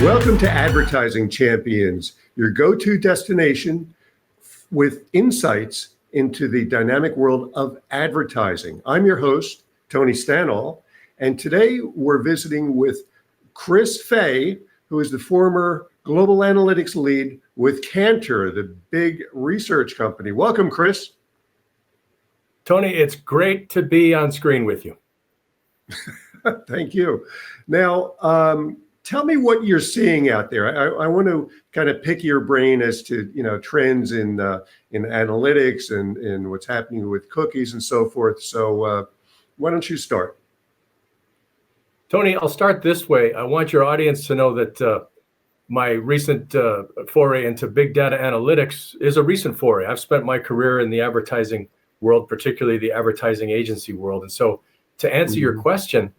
Welcome to Advertising Champions, your go-to destination with insights into the dynamic world of advertising. I'm your host, Tony Stanol, and today we're visiting with Chris Fay, who is the former global analytics lead with Kantar, the big research company. Welcome, Chris. Tony, it's great to be on screen with you. Thank you. Now, tell me what you're seeing out there. I want to kind of pick your brain as to trends in analytics and what's happening with cookies and so forth. So why don't you start? Tony, I'll start this way. I want your audience to know that my recent foray into big data analytics is a recent foray. I've spent my career in the advertising world, particularly the advertising agency world. And so to answer your question,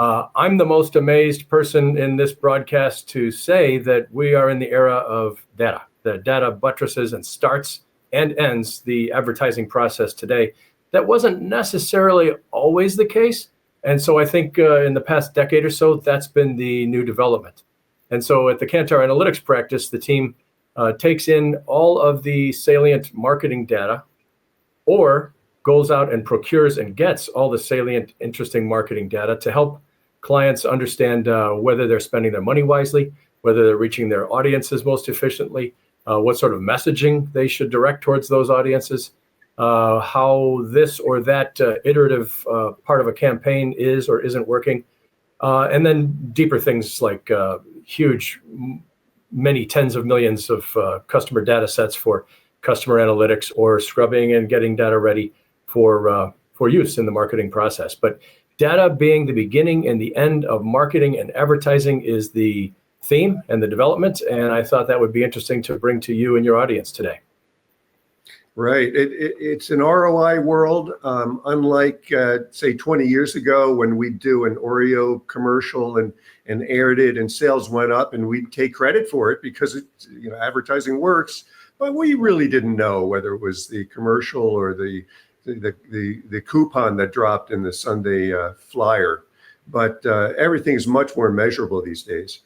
I'm the most amazed person in this broadcast to say that we are in the era of data. The data buttresses and starts and ends the advertising process today. That wasn't necessarily always the case. And so I think in the past decade or so, that's been the new development. And so at the Kantar Analytics practice, the team takes in all of the salient marketing data or goes out and procures and gets all the salient, interesting marketing data to help clients understand whether they're spending their money wisely, whether they're reaching their audiences most efficiently, what sort of messaging they should direct towards those audiences, how this or that iterative part of a campaign is or isn't working, and then deeper things like huge, many tens of millions of customer data sets for customer analytics or scrubbing and getting data ready for use in the marketing process. But data being the beginning and the end of marketing and advertising is the theme and the development. And I thought that would be interesting to bring to you and your audience today. Right. It's an ROI world, unlike, say, 20 years ago when we'd do an Oreo commercial and aired it and sales went up and we'd take credit for it because advertising works. But we really didn't know whether it was the commercial or the coupon that dropped in the Sunday flyer. But everything is much more measurable these days.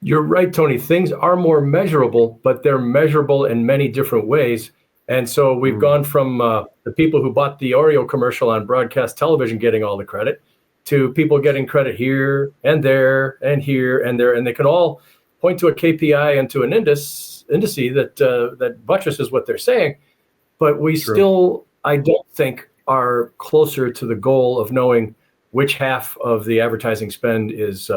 You're right, Tony. Things are more measurable, but they're measurable in many different ways. And so we've gone from the people who bought the Oreo commercial on broadcast television getting all the credit to people getting credit here and there and here and there. And they can all point to a KPI and to an indice that buttresses what they're saying. But we still, I don't think, are closer to the goal of knowing which half of the advertising spend is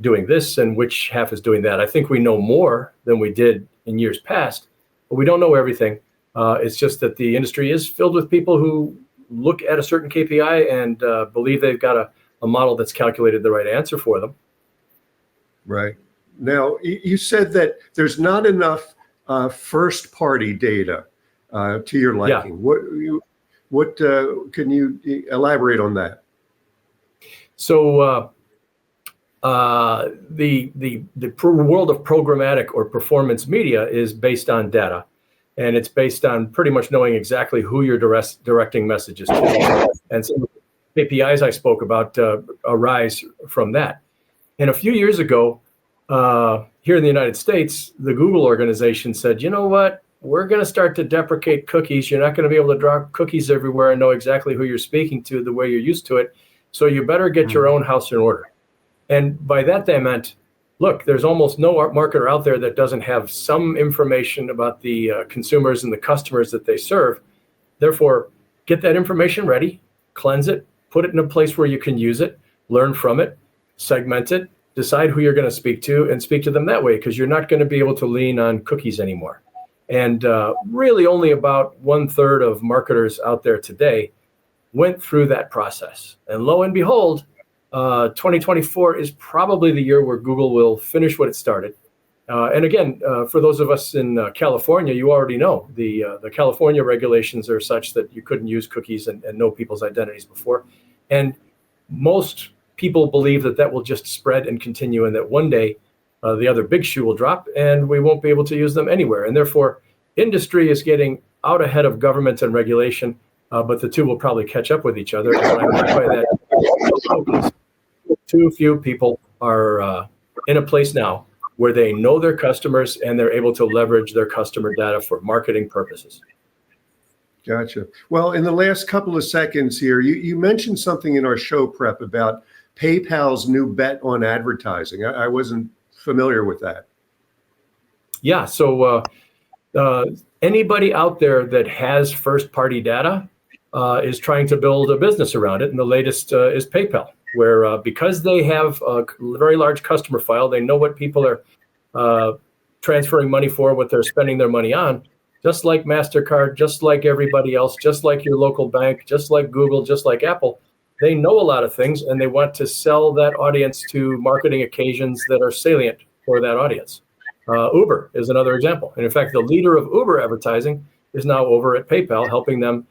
doing this and which half is doing that. I think we know more than we did in years past, but we don't know everything. It's just that the industry is filled with people who look at a certain KPI and believe they've got a model that's calculated the right answer for them. Right. Now, you said that there's not enough first-party data to your liking. Yeah. What can you elaborate on that? So the world of programmatic or performance media is based on data, and it's based on pretty much knowing exactly who you're directing messages to. And some of the KPIs I spoke about arise from that. And a few years ago, here in the United States, the Google organization said, you know what? We're going to start to deprecate cookies. You're not going to be able to draw cookies everywhere and know exactly who you're speaking to the way you're used to it. So you better get your own house in order. And by that, they meant, look, there's almost no marketer out there that doesn't have some information about the consumers and the customers that they serve. Therefore, get that information ready, cleanse it, put it in a place where you can use it, learn from it, segment it, decide who you're going to speak to and speak to them that way, because you're not going to be able to lean on cookies anymore. And really only about 1/3 of marketers out there today went through that process. And lo and behold, 2024 is probably the year where Google will finish what it started. And again, for those of us in California, you already know the California regulations are such that you couldn't use cookies and know people's identities before. And most people believe that will just spread and continue, and that one day the other big shoe will drop and we won't be able to use them anywhere. And therefore, industry is getting out ahead of government and regulation, but the two will probably catch up with each other. And what I mean by that, too few people are in a place now where they know their customers and they're able to leverage their customer data for marketing purposes. Gotcha. Well, in the last couple of seconds here, you mentioned something in our show prep about PayPal's new bet on advertising. I wasn't familiar with that. Yeah, so anybody out there that has first-party data is trying to build a business around it, and the latest is PayPal, where because they have a very large customer file, they know what people are transferring money for, what they're spending their money on, just like MasterCard, just like everybody else, just like your local bank, just like Google, just like Apple. They know a lot of things, and they want to sell that audience to marketing occasions that are salient for that audience. Uber is another example. And in fact, the leader of Uber advertising is now over at PayPal, helping them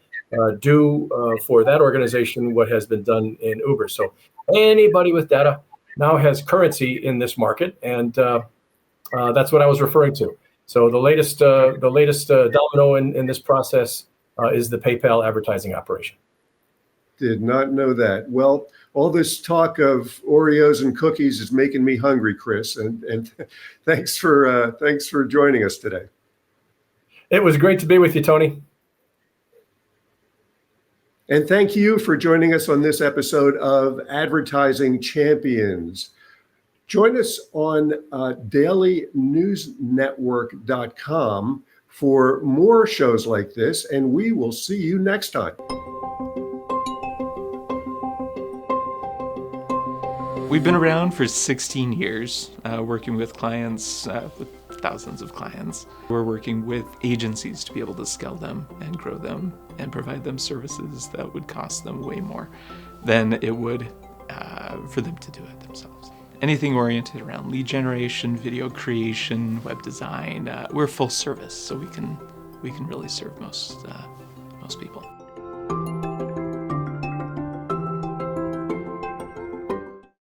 do for that organization what has been done in Uber. So anybody with data now has currency in this market, and that's what I was referring to. So the latest domino in this process is the PayPal advertising operation. Did not know that. Well, all this talk of Oreos and cookies is making me hungry, Chris. And thanks for joining us today. It was great to be with you, Tony. And thank you for joining us on this episode of Advertising Champions. Join us on dailynewsnetwork.com for more shows like this, and we will see you next time. We've been around for 16 years, working with clients, with thousands of clients. We're working with agencies to be able to scale them and grow them and provide them services that would cost them way more than it would for them to do it themselves. Anything oriented around lead generation, video creation, web design, we're full service, so we can really serve most people.